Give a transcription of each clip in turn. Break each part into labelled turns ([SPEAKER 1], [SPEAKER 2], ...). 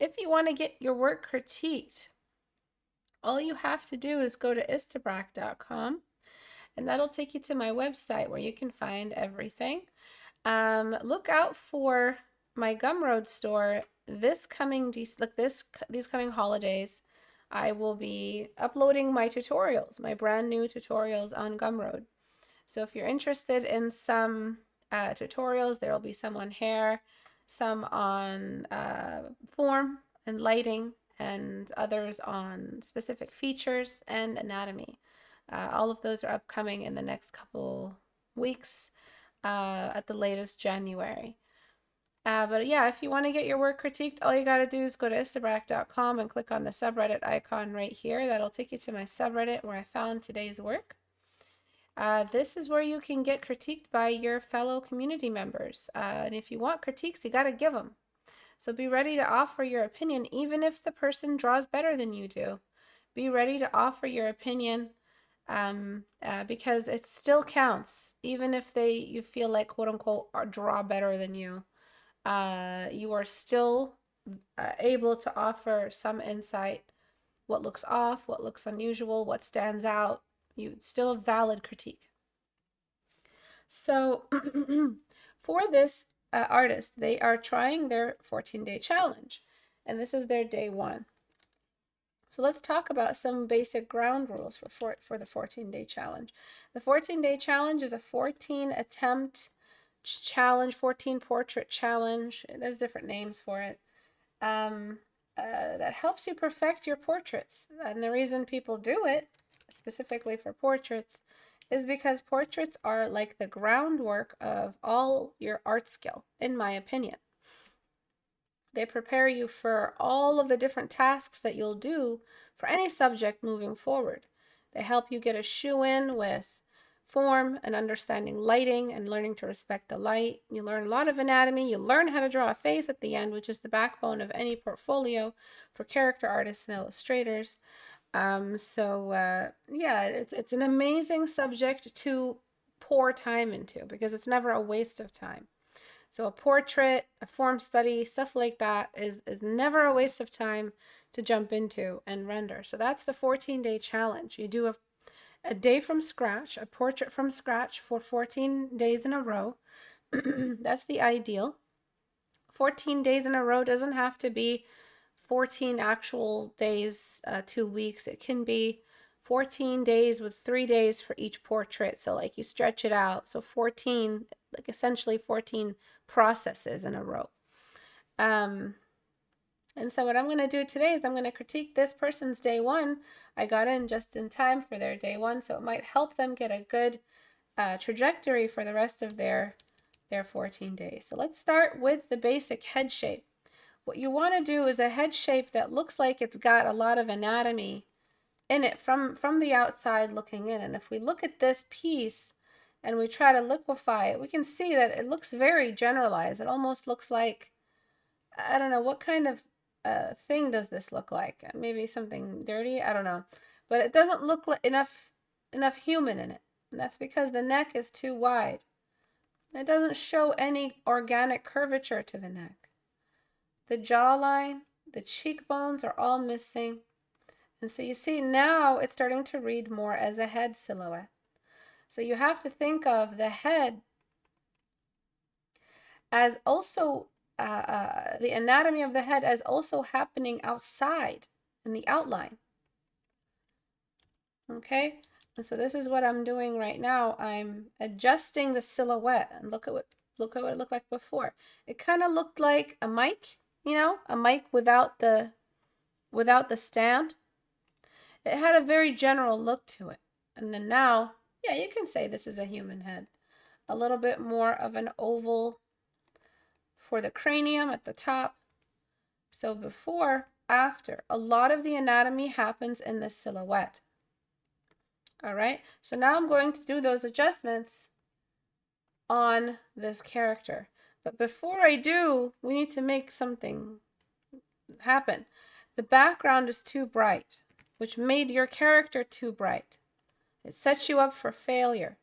[SPEAKER 1] if you want to get your work critiqued, all you have to do is go to istebrak.com, and that'll take you to my website where you can find everything. Look out for my Gumroad store this coming these coming holidays. I will be uploading my tutorials, my brand new tutorials on Gumroad. So if you're interested in some tutorials, there will be some on hair, some on form and lighting, and others on specific features and anatomy. All of those are upcoming in the next couple weeks, at the latest January. But yeah, if you want to get your work critiqued, all you got to do is go to istebrak.com and click on the subreddit icon right here. That'll take you to my subreddit where I found today's work. This is where you can get critiqued by your fellow community members. And if you want critiques, you got to give them. So be ready to offer your opinion, even if the person draws better than you do. Be ready to offer your opinion, because it still counts, even if you feel like, quote unquote, draw better than you. You are still able to offer some insight. What looks off, what looks unusual, what stands out. You still a valid critique. So for this artist, they are trying their 14-day challenge, and this is their day 1. So let's talk about some basic ground rules for the 14-day challenge. The 14-day challenge is a 14 attempt challenge, 14 portrait challenge. There's different names for it. That helps you perfect your portraits. And the reason people do it, specifically for portraits, is because portraits are like the groundwork of all your art skill, in my opinion. They prepare you for all of the different tasks that you'll do for any subject moving forward. They help you get a shoe-in with form and understanding lighting and learning to respect the light. You learn a lot of anatomy. You learn how to draw a face at the end, which is the backbone of any portfolio for character artists and illustrators. Yeah, it's an amazing subject to pour time into because it's never a waste of time. So a portrait, a form study, stuff like that is never a waste of time to jump into and render. So that's the 14-day challenge. You do a day from scratch, a portrait from scratch for 14 days in a row. That's the ideal. 14 days in a row doesn't have to be 14 actual days, 2 weeks. It can be 14 days with 3 days for each portrait. So like you stretch it out. So 14, like essentially 14 processes in a row. And so what I'm going to do today is I'm going to critique this person's day 1. I got in just in time for their day 1, so it might help them get a good trajectory for the rest of their 14 days. So let's start with the basic head shape. What you want to do is a head shape that looks like it's got a lot of anatomy in it from the outside looking in. And if we look at this piece and we try to liquefy it, we can see that it looks very generalized. It almost looks like, I don't know, what kind of thing does this look like? Maybe something dirty? I don't know. But it doesn't look like enough human in it. And that's because the neck is too wide. It doesn't show any organic curvature to the neck. The jawline, the cheekbones are all missing. And so you see now it's starting to read more as a head silhouette. So you have to think of the head as also, the anatomy of the head as also happening outside in the outline. Okay, and so this is what I'm doing right now. I'm adjusting the silhouette, and look at what it looked like before. It kind of looked like a mic, you know, a mic without the stand. It had a very general look to it. And then now, yeah, you can say this is a human head. A little bit more of an oval for the cranium at the top. So before, after, a lot of the anatomy happens in the silhouette. All right, so now I'm going to do those adjustments on this character. But before I do, we need to make something happen. The background is too bright, which made your character too bright. It sets you up for failure.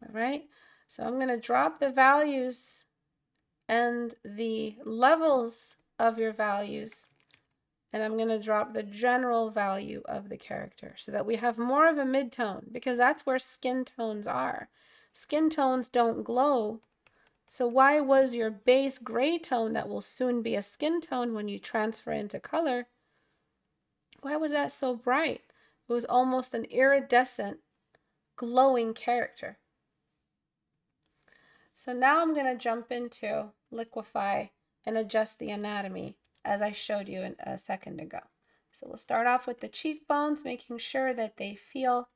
[SPEAKER 1] All right, so I'm going to drop the values and the levels of your values. And I'm going to drop the general value of the character so that we have more of a mid-tone, because that's where skin tones are. Skin tones don't glow. So why was your base gray tone that will soon be a skin tone when you transfer into color, why was that so bright? It was almost an iridescent, glowing character. So now I'm going to jump into liquefy and adjust the anatomy as I showed you a second ago. So we'll start off with the cheekbones, making sure that they feel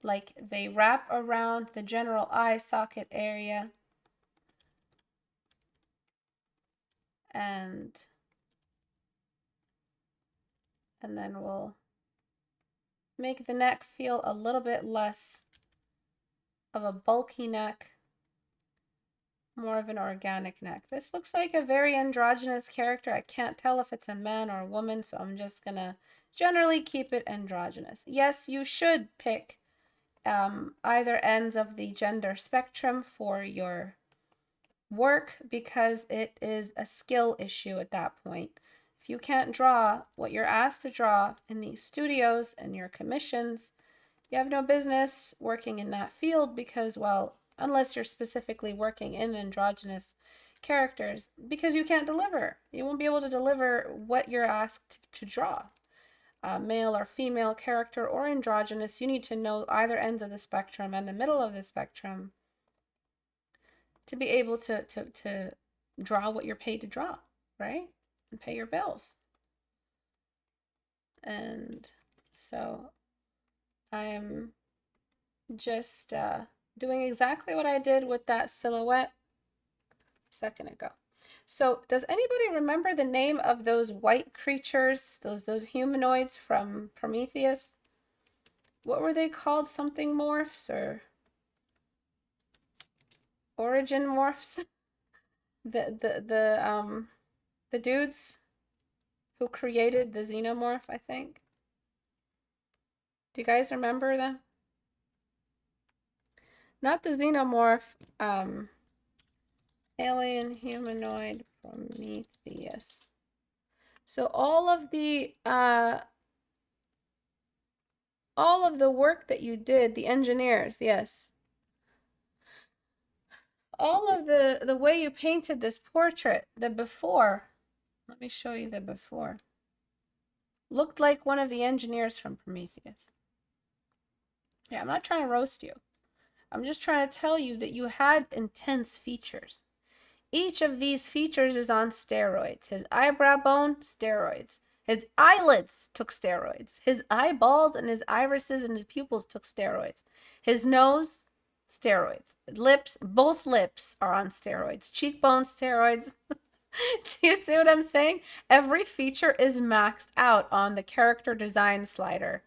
[SPEAKER 1] like they wrap around the general eye socket area. And then we'll make the neck feel a little bit less of a bulky neck, more of an organic neck. This looks like a very androgynous character. I can't tell if it's a man or a woman, so I'm just gonna generally keep it androgynous. Yes, you should pick either ends of the gender spectrum for your work, because it is a skill issue at that point. If you can't draw what you're asked to draw in these studios and your commissions, you have no business working in that field, because, well, unless you're specifically working in androgynous characters, because you can't deliver. You won't be able to deliver what you're asked to draw. Male or female character or androgynous, you need to know either ends of the spectrum and the middle of the spectrum to be able to draw what you're paid to draw, right? And pay your bills. And so I'm just doing exactly what I did with that silhouette a second ago. So does anybody remember the name of those white creatures, those humanoids from Prometheus? What were they called? Something morphs or origin morphs? The dudes who created the xenomorph, I think. Do you guys remember them? Not the xenomorph, alien humanoid Prometheus. So all of the work that you did, the engineers, yes. All of the way you painted this portrait, the before, let me show you the before, looked like one of the engineers from Prometheus. Yeah, I'm not trying to roast you. I'm just trying to tell you that you had intense features. Each of these features is on steroids. His eyebrow bone, steroids. His eyelids took steroids. His eyeballs and his irises and his pupils took steroids. His nose, steroids. Lips, both lips are on steroids. Cheekbones, steroids. Do you see what I'm saying? Every feature is maxed out on the character design slider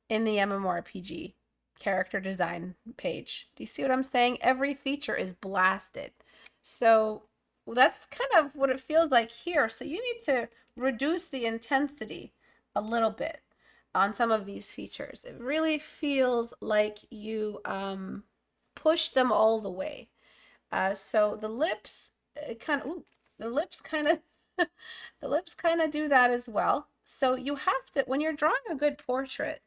[SPEAKER 1] in the MMORPG character design page. Do you see what I'm saying? Every feature is blasted. So that's kind of what it feels like here. So you need to reduce the intensity a little bit on some of these features. It really feels like you push them all the way. So the lips the lips kind of do that as well. So you have to, when you're drawing a good portrait,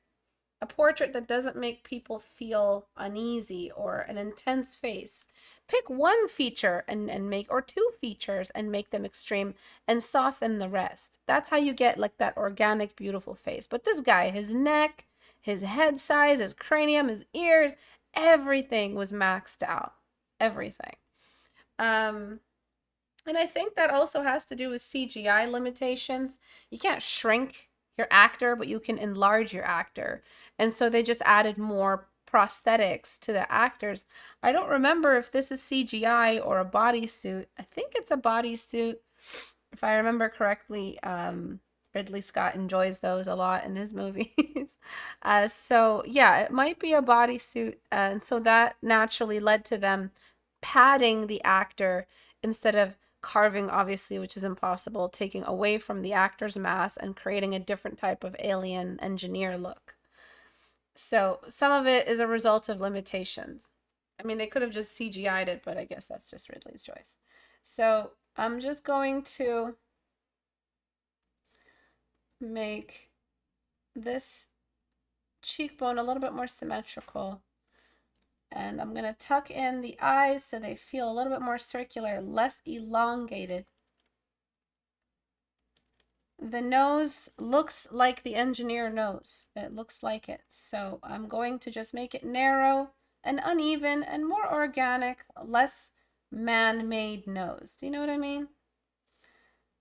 [SPEAKER 1] a portrait that doesn't make people feel uneasy or an intense face, pick one feature and make, or two features and make them extreme and soften the rest. That's how you get like that organic, beautiful face. But this guy, his neck, his head size, his cranium, his ears, everything was maxed out. Everything. And I think that also has to do with CGI limitations. You can't shrink your actor, but you can enlarge your actor. And so they just added more prosthetics to the actors. I don't remember if this is CGI or a bodysuit. I think it's a bodysuit. If I remember correctly, Ridley Scott enjoys those a lot in his movies. So yeah, it might be a bodysuit. And so that naturally led to them padding the actor instead of carving, obviously, which is impossible, taking away from the actor's mass and creating a different type of alien engineer look. So some of it is a result of limitations. I mean, they could have just CGI'd it, but I guess that's just Ridley's choice. So I'm just going to make this cheekbone a little bit more symmetrical. And I'm going to tuck in the eyes so they feel a little bit more circular, less elongated. The nose looks like the engineer nose. It looks like it. So I'm going to just make it narrow and uneven and more organic, less man-made nose. Do you know what I mean?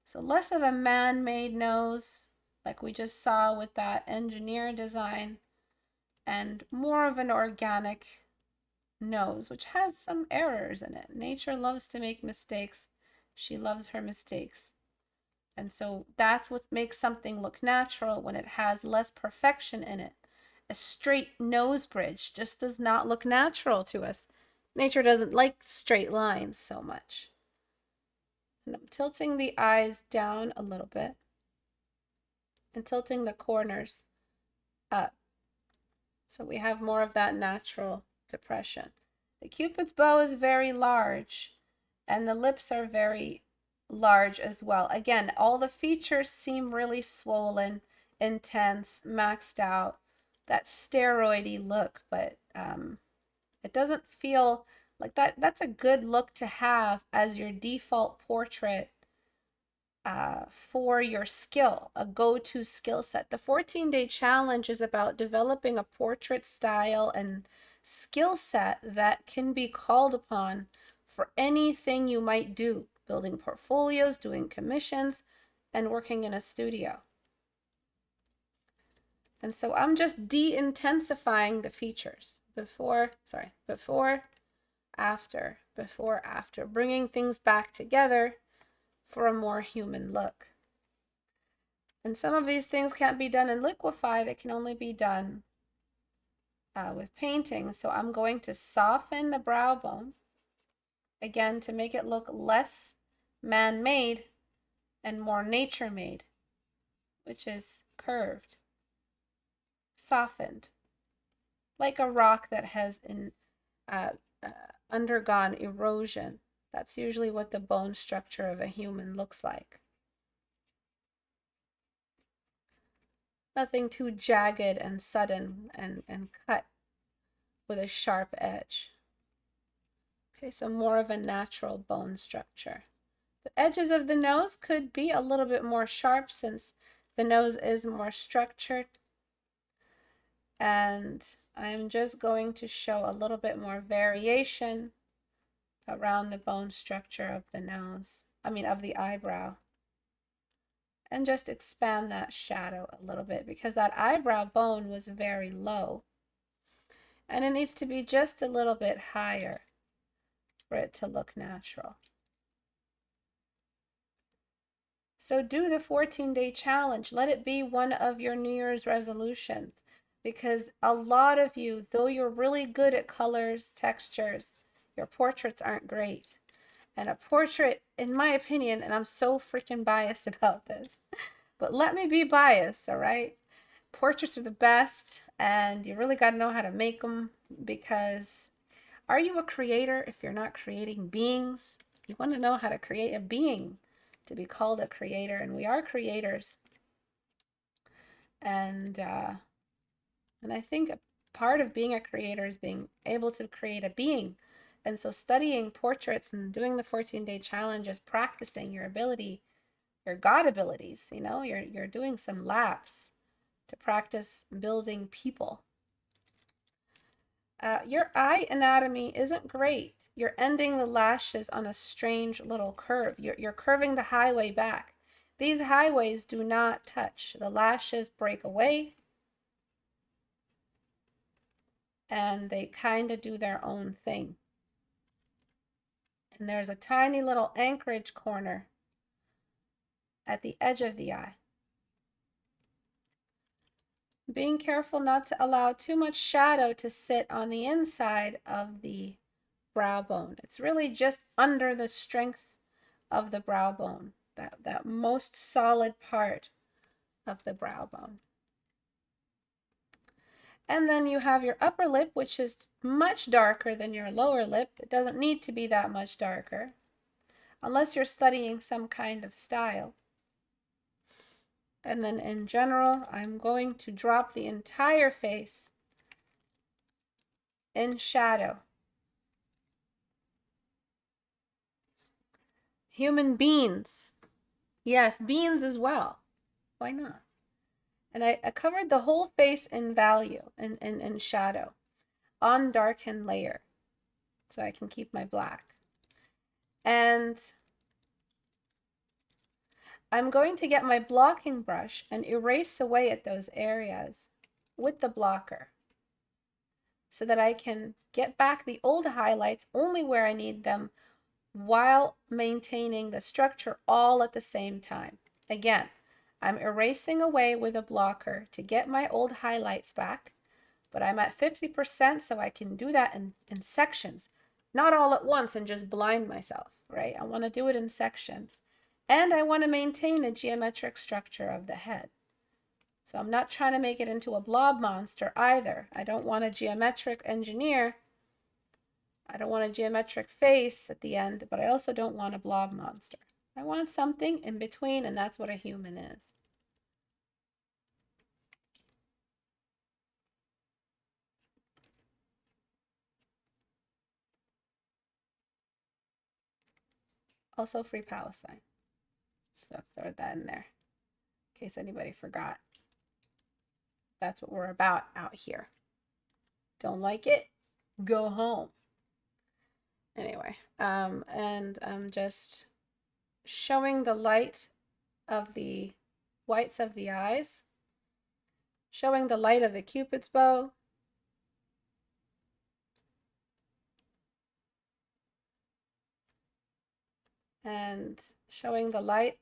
[SPEAKER 1] So less of a man-made nose, like we just saw with that engineer design, and more of an organic nose, which has some errors in it. Nature loves to make mistakes. She loves her mistakes. And so that's what makes something look natural when it has less perfection in it. A straight nose bridge just does not look natural to us. Nature doesn't like straight lines so much. And I'm tilting the eyes down a little bit and tilting the corners up. So we have more of that natural depression. The Cupid's bow is very large and the lips are very large as well. Again, all the features seem really swollen, intense, maxed out, that steroidy look, but it doesn't feel like that. That's a good look to have as your default portrait for your skill, a go-to skill set. The 14-day challenge is about developing a portrait style and skill set that can be called upon for anything you might do, building portfolios, doing commissions, and working in a studio. And so I'm just de-intensifying the features. Before, after, bringing things back together for a more human look. And some of these things can't be done in liquify, they can only be done with painting. So I'm going to soften the brow bone, again, to make it look less man-made and more nature-made, which is curved, softened, like a rock that has undergone erosion. That's usually what the bone structure of a human looks like. Nothing too jagged and sudden and cut with a sharp edge. Okay, so more of a natural bone structure. The edges of the nose could be a little bit more sharp since the nose is more structured. And I'm just going to show a little bit more variation around the bone structure of the nose, of the eyebrow. And just expand that shadow a little bit because that eyebrow bone was very low. And it needs to be just a little bit higher for it to look natural. So do the 14-day challenge. Let it be one of your New Year's resolutions, because a lot of you, though you're really good at colors, textures, your portraits aren't great. And a portrait, in my opinion, and I'm so freaking biased about this, but let me be biased, all right? Portraits are the best, and you really got to know how to make them, because are you a creator if you're not creating beings? You want to know how to create a being to be called a creator, and we are creators. And I think a part of being a creator is being able to create a being. And so studying portraits and doing the 14-day challenge is practicing your ability, your God abilities, you're doing some laps to practice building people. Your eye anatomy isn't great. You're ending the lashes on a strange little curve. You're curving the highway back. These highways do not touch. The lashes break away and they kind of do their own thing. And there's a tiny little anchorage corner at the edge of the eye. Being careful not to allow too much shadow to sit on the inside of the brow bone. It's really just under the strength of the brow bone, that most solid part of the brow bone. And then you have your upper lip, which is much darker than your lower lip. It doesn't need to be that much darker, unless you're studying some kind of style. And then in general, I'm going to drop the entire face in shadow. Human beings. Yes, beans as well. Why not? And I covered the whole face in value and in shadow on darken layer. So I can keep my black. And I'm going to get my blocking brush and erase away at those areas with the blocker so that I can get back the old highlights only where I need them while maintaining the structure all at the same time. Again, I'm erasing away with a blocker to get my old highlights back, but I'm at 50%, so I can do that in sections, not all at once and just blind myself, right? I want to do it in sections. And I want to maintain the geometric structure of the head. So I'm not trying to make it into a blob monster either. I don't want a geometric engineer. I don't want a geometric face at the end, but I also don't want a blob monster. I want something in between, and that's what a human is. Also free Palestine. So throw that in there in case anybody forgot. That's what we're about out here. Don't like it? Go home. Anyway, and I'm just showing the light of the whites of the eyes, showing the light of the Cupid's bow, and showing the light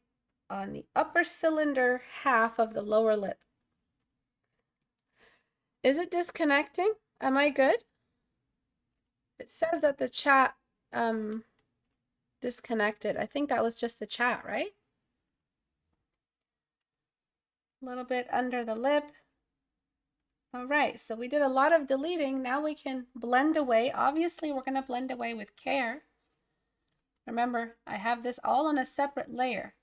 [SPEAKER 1] on the upper cylinder half of the lower lip. Is it disconnecting? Am I good? It says that the chat disconnected. I think that was just the chat, right? A little bit under the lip. All right, so we did a lot of deleting. Now we can blend away. Obviously, we're going to blend away with care. Remember, I have this all on a separate layer.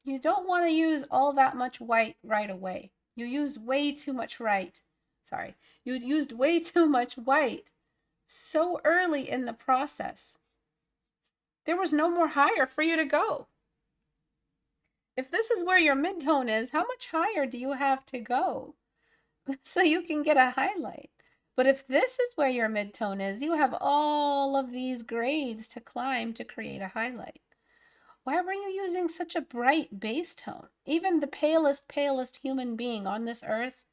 [SPEAKER 1] You don't want to use all that much white right away. You used way too much white. Sorry, you used way too much white so early in the process. There was no more higher for you to go. If this is where your midtone is, how much higher do you have to go so you can get a highlight? But if this is where your midtone is, you have all of these grades to climb to create a highlight. Why were you using such a bright base tone? Even the palest human being on this earth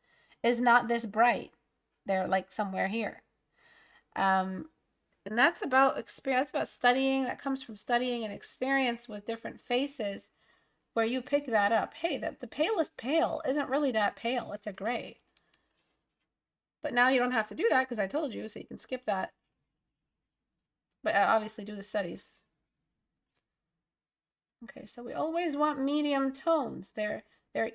[SPEAKER 1] is not this bright. They're like somewhere here. And that's about experience, that's about studying. That comes from studying and experience with different faces where you pick that up. Hey, the palest pale isn't really that pale. It's a gray. But now you don't have to do that because I told you, so you can skip that. But obviously do the studies. Okay, so we always want medium tones. They're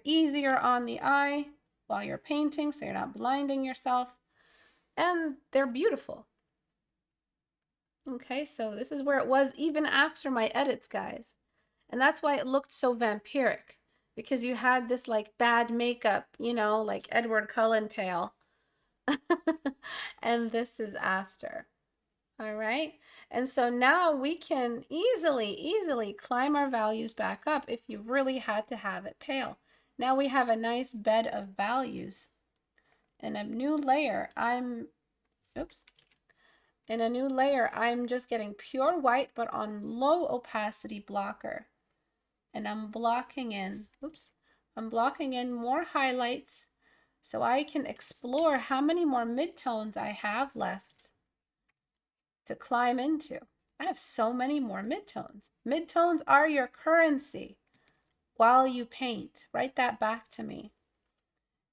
[SPEAKER 1] easier on the eye while you're painting, so you're not blinding yourself. And they're beautiful. Okay, so this is where it was even after my edits, guys. And that's why it looked so vampiric, because you had this like bad makeup, you know, like Edward Cullen pale. And this is after. All right. And so now we can easily climb our values back up if you really had to have it pale. Now we have a nice bed of values. In a new layer, in a new layer, I'm just getting pure white, but on low opacity blocker. And I'm blocking in, I'm blocking in more highlights so I can explore how many more midtones I have left to climb into. I have so many more midtones. Midtones are your currency while you paint. Write that back to me.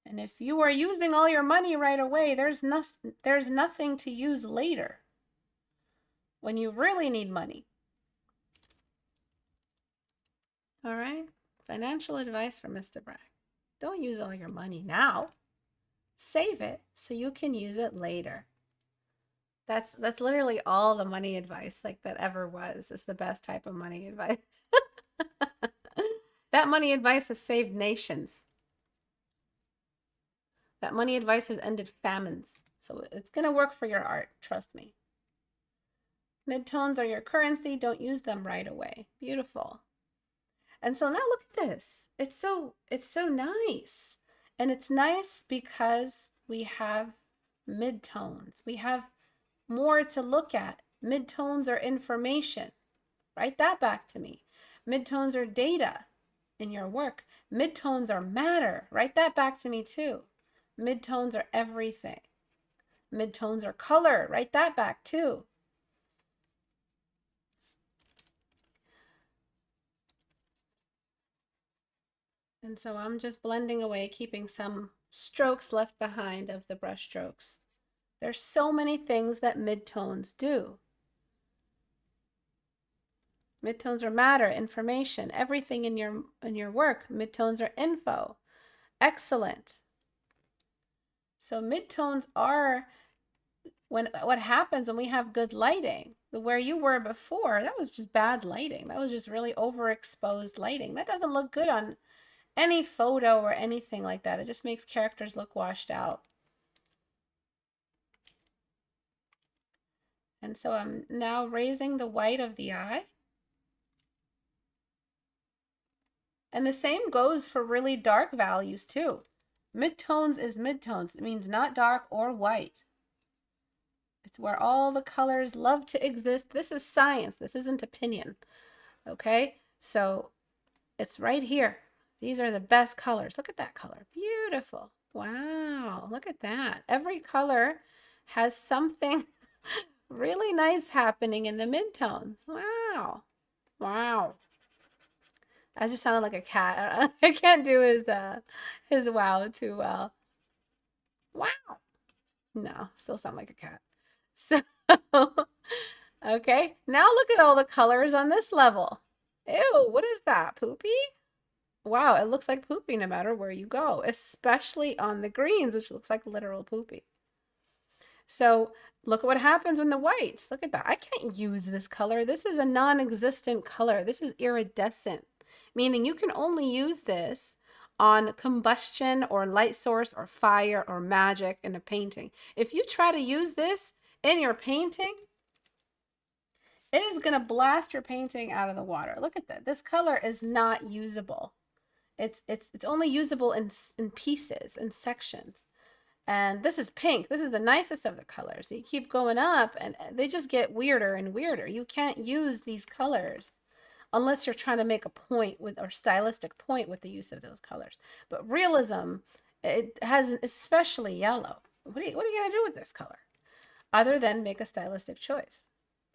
[SPEAKER 1] And if you are using all your money right away, there's nothing to use later when you really need money. All right, financial advice from Mr. Brack. Don't use all your money now. Save it so you can use it later. That's literally all the money advice like that ever was. It's the best type of money advice. That money advice has saved nations. That money advice has ended famines. So it's going to work for your art, trust me. Midtones are your currency. Don't use them right away. Beautiful. And so now look at this. It's so nice. And it's nice because we have midtones. We have more to look at. Midtones are information. Write that back to me. Midtones are data in your work. Midtones are matter. Write that back to me too. Midtones are everything. Midtones are color. Write that back too. And so I'm just blending away, keeping some strokes left behind of the brush strokes. There's so many things that midtones do. Midtones are matter, information, everything in your work. Midtones are info. Excellent. So midtones are what happens when we have good lighting. Where you were before, that was just bad lighting. That was just really overexposed lighting. That doesn't look good on any photo or anything like that. It just makes characters look washed out. And so I'm now raising the white of the eye. And the same goes for really dark values too. Midtones is midtones. It means not dark or white. It's where all the colors love to exist. This is science. This isn't opinion. Okay? So it's right here. These are the best colors. Look at that color. Beautiful. Wow. Look at that. Every color has something really nice happening in the midtones. Wow. Wow. I just sounded like a cat. I can't do his wow too well. Wow. No, still sound like a cat. So, okay. Now look at all the colors on this level. Ew, what is that? Poopy? Wow, it looks like poopy no matter where you go, especially on the greens, which looks like literal poopy. So look at what happens when the whites. Look at that. I can't use this color. This is a non-existent color. This is iridescent, meaning you can only use this on combustion or light source or fire or magic in a painting. If you try to use this in your painting, it is going to blast your painting out of the water. Look at that. This color is not usable. It's only usable in pieces, in sections. And this is pink. This is the nicest of the colors. You keep going up and they just get weirder and weirder. You can't use these colors unless you're trying to make a point with or stylistic point with the use of those colors. But realism, it has especially yellow. What are you going to do with this color? Other than make a stylistic choice.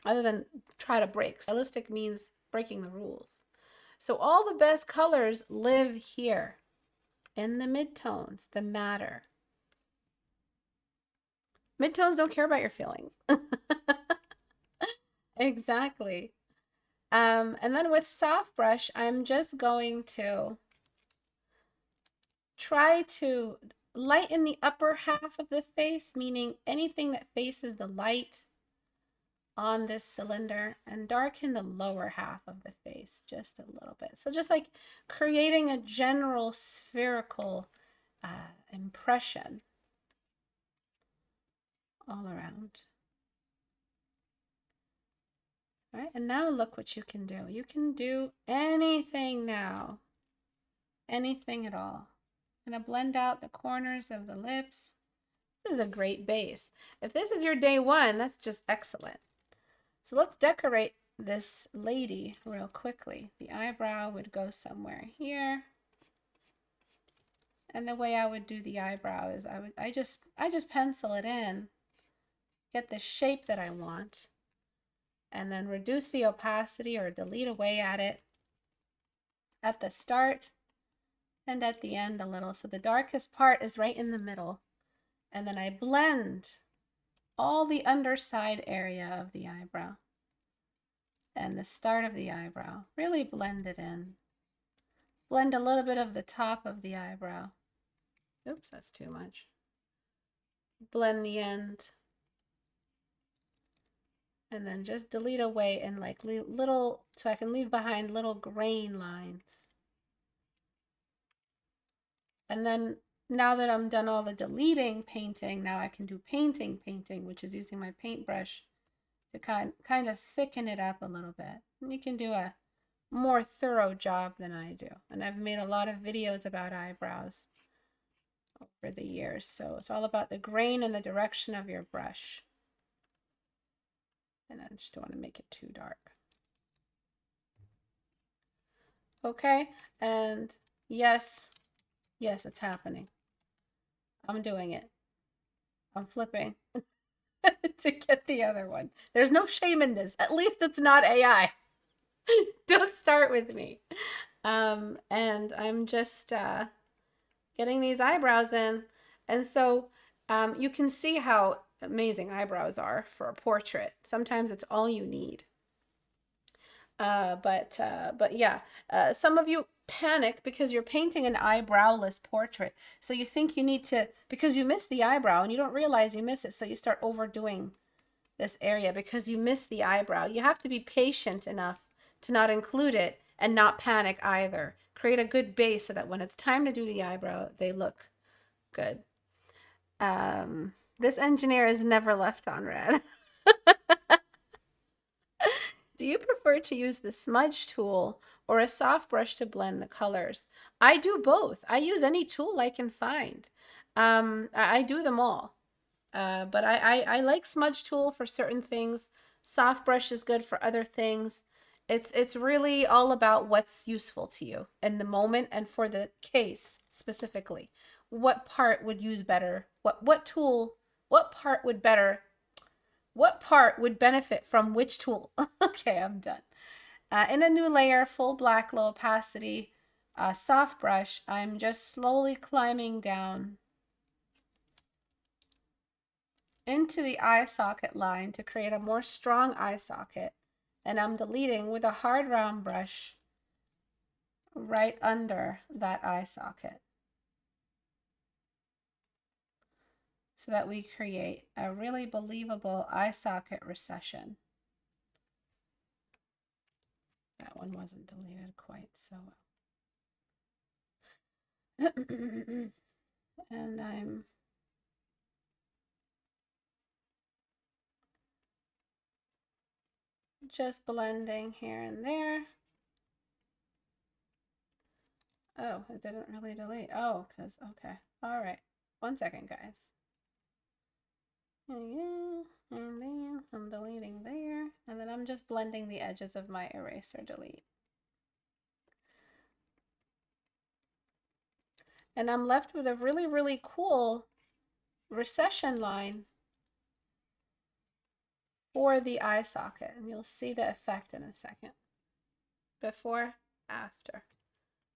[SPEAKER 1] Other than try to break. Stylistic means breaking the rules. So all the best colors live here in the midtones, the matter. Midtones don't care about your feelings. Exactly. And then with soft brush, I'm just going to try to lighten the upper half of the face, meaning anything that faces the light on this cylinder, and darken the lower half of the face just a little bit. So just like creating a general spherical impression all around. All right, and now look what you can do. You can do anything now. Anything at all. I'm gonna blend out the corners of the lips. This is a great base. If this is your day one, that's just excellent. So let's decorate this lady real quickly. The eyebrow would go somewhere here. And the way I would do the eyebrow is I just pencil it in, get the shape that I want, and then reduce the opacity or delete away at it at the start and at the end a little. So the darkest part is right in the middle. And then I blend all the underside area of the eyebrow and the start of the eyebrow. Really blend it in. Blend a little bit of the top of the eyebrow. Oops, that's too much. Blend the end. And then just delete away and like little, so I can leave behind little grain lines. And then now that I'm done all the deleting painting, now I can do painting, which is using my paintbrush to kind of thicken it up a little bit. And you can do a more thorough job than I do. And I've made a lot of videos about eyebrows over the years. So it's all about the grain and the direction of your brush. And I just don't want to make it too dark. Okay, and yes, it's happening. I'm doing it. I'm flipping to get the other one. There's no shame in this. At least it's not AI. Don't start with me. And I'm just getting these eyebrows in. And so you can see how amazing eyebrows are for a portrait. Sometimes it's all you need. But yeah, some of you panic because you're painting an eyebrowless portrait. So you think you need to, because you miss the eyebrow and you don't realize you miss it. So you start overdoing this area because you miss the eyebrow. You have to be patient enough to not include it and not panic either. Create a good base so that when it's time to do the eyebrow, they look good. This engineer is never left on red. Do you prefer to use the smudge tool or a soft brush to blend the colors? I do both. I use any tool I can find. I do them all. But I like smudge tool for certain things. Soft brush is good for other things. It's really all about what's useful to you in the moment and for the case specifically. What part would use better? What tool? What part would better? What part would benefit from which tool? Okay, I'm done. In a new layer, full black, low opacity, soft brush, I'm just slowly climbing down into the eye socket line to create a more strong eye socket. And I'm deleting with a hard round brush right under that eye socket so that we create a really believable eye socket recession. That one wasn't deleted quite so well. And I'm just blending here and there. Oh, it didn't really delete. Oh, because, okay. All right. 1 second, guys. And then I'm deleting there. And then I'm just blending the edges of my eraser delete. And I'm left with a really, really cool recession line for the eye socket. And you'll see the effect in a second. Before, after.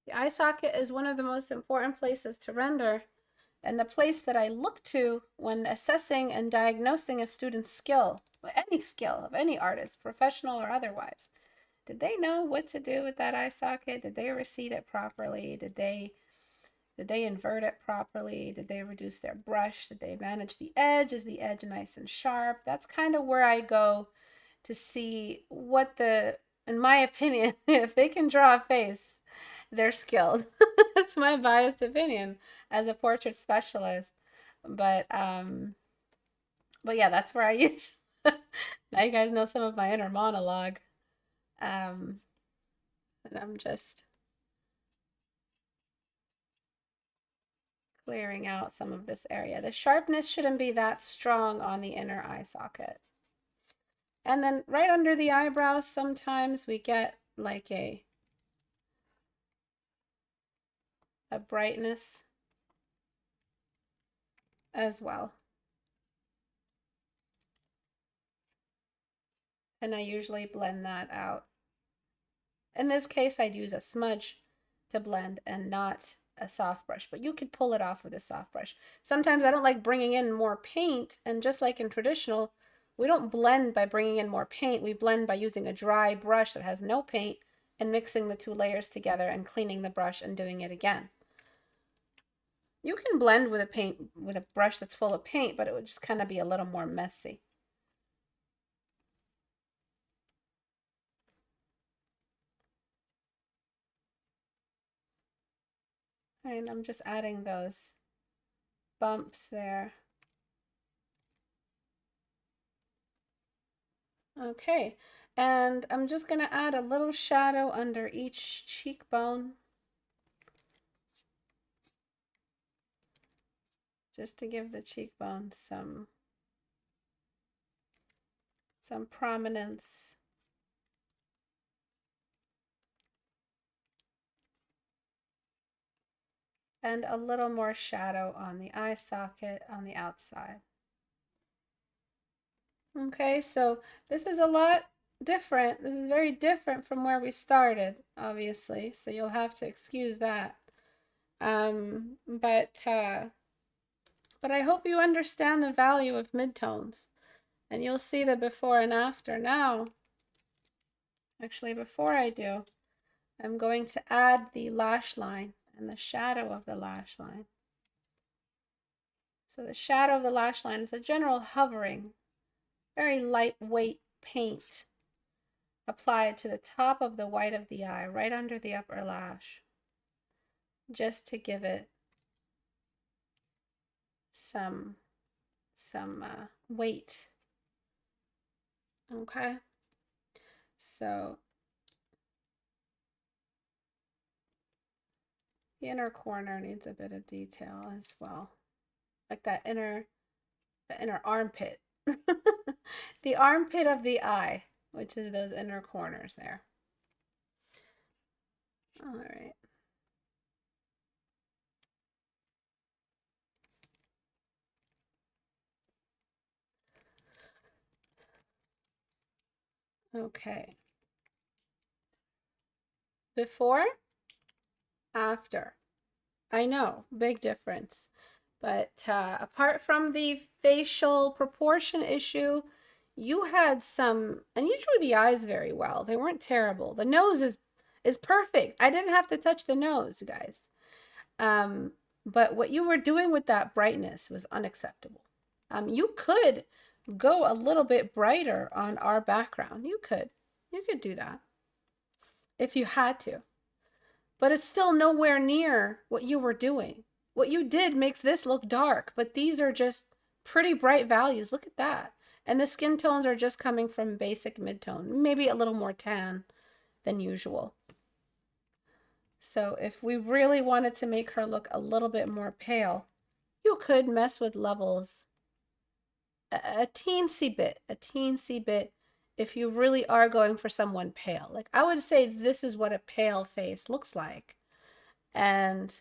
[SPEAKER 1] The eye socket is one of the most important places to render and the place that I look to when assessing and diagnosing a student's skill of any artist, professional or otherwise. Did they know what to do with that eye socket? Did they reseat it properly? Did they invert it properly? Did they reduce their brush? Did they manage the edge? Is the edge nice and sharp? That's kind of where I go to see what in my opinion, if they can draw a face, they're skilled. That's my biased opinion as a portrait specialist. But yeah, that's where I use. Now you guys know some of my inner monologue. And I'm just clearing out some of this area. The sharpness shouldn't be that strong on the inner eye socket. And then right under the eyebrows, sometimes we get like a brightness as well. And I usually blend that out. In this case, I'd use a smudge to blend and not a soft brush, but you could pull it off with a soft brush. Sometimes I don't like bringing in more paint, and just like in traditional, we don't blend by bringing in more paint. We blend by using a dry brush that has no paint and mixing the two layers together and cleaning the brush and doing it again. You can blend with a brush that's full of paint, but it would just kind of be a little more messy. And I'm just adding those bumps there. Okay, and I'm just going to add a little shadow under each cheekbone, just to give the cheekbone some prominence. And a little more shadow on the eye socket on the outside. Okay, so this is a lot different. This is very different from where we started, obviously. So you'll have to excuse that. But I hope you understand the value of midtones, and you'll see the before and after now. Actually, before I do, I'm going to add the lash line and the shadow of the lash line. So the shadow of the lash line is a general hovering, very lightweight paint applied to the top of the white of the eye, right under the upper lash, just to give it some weight. Okay, so the inner corner needs a bit of detail as well, like that the inner armpit, the armpit of the eye, which is those inner corners there. All right. Okay. Before, after. I know, big difference. But apart from the facial proportion issue, you had some, and you drew the eyes very well. They weren't terrible. The nose is perfect. I didn't have to touch the nose, you guys. But what you were doing with that brightness was unacceptable. You could go a little bit brighter on our background. You could do that if you had to. But it's still nowhere near what you were doing. What you did makes this look dark, but these are just pretty bright values. Look at that. And the skin tones are just coming from basic midtone, maybe a little more tan than usual. So if we really wanted to make her look a little bit more pale, you could mess with levels a teensy bit if you really are going for someone pale. Like I would say this is what a pale face looks like. And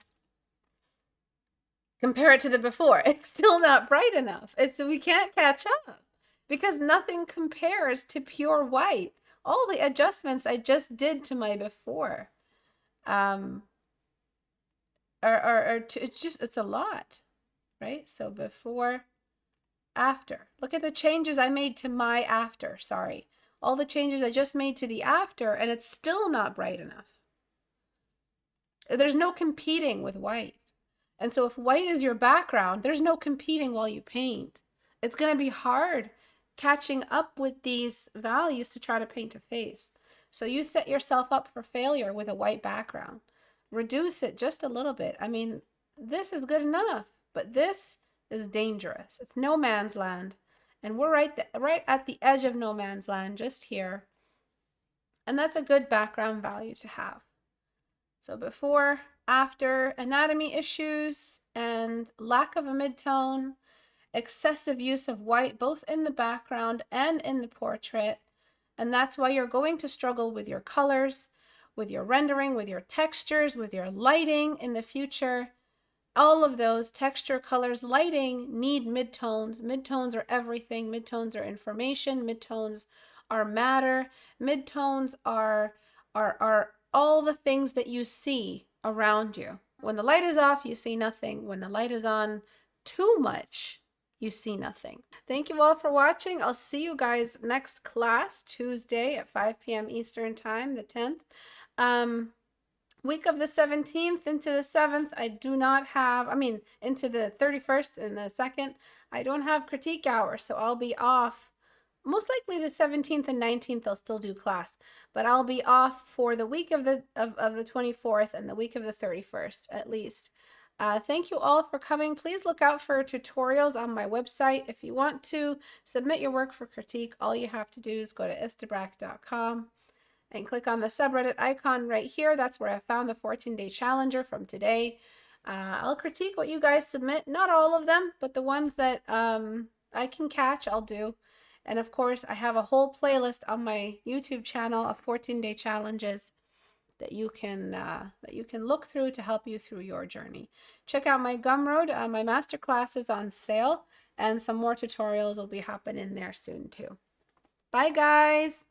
[SPEAKER 1] compare it to the before, it's still not bright enough. We can't catch up because nothing compares to pure white. All the adjustments I just did to my before it's a lot, right? So before, after. Look at the changes I made to my after, sorry. All the changes I just made to the after, and it's still not bright enough. There's no competing with white. And so if white is your background, there's no competing while you paint. It's going to be hard catching up with these values to try to paint a face. So you set yourself up for failure with a white background. Reduce it just a little bit. I mean, this is good enough, but this is dangerous. It's no man's land. And we're right at the edge of no man's land, just here. And that's a good background value to have. So before, after, anatomy issues and lack of a midtone, excessive use of white both in the background and in the portrait. And that's why you're going to struggle with your colors, with your rendering, with your textures, with your lighting in the future. All of those texture, colors, lighting need midtones. Midtones are everything. Midtones are information. Midtones are matter. Midtones are all the things that you see around you. When the light is off, you see nothing. When the light is on too much, you see nothing. Thank you all for watching. I'll see you guys next class, Tuesday at 5 p.m. Eastern Time, the 10th. Week of the 17th into the 7th, I do not have, into the 31st and the 2nd, I don't have critique hour, so I'll be off most likely the 17th and 19th I'll still do class, but I'll be off for the week of the 24th and the week of the 31st at least. Thank you all for coming. Please look out for tutorials on my website. If you want to submit your work for critique, all you have to do is go to istebrak.com and click on the subreddit icon right here. That's where I found the 14-day challenger from today. I'll critique what you guys submit. Not all of them, but the ones that I can catch, I'll do. And of course, I have a whole playlist on my YouTube channel of 14-day challenges that you can look through to help you through your journey. Check out my Gumroad. My masterclass is on sale, and some more tutorials will be happening there soon too. Bye, guys.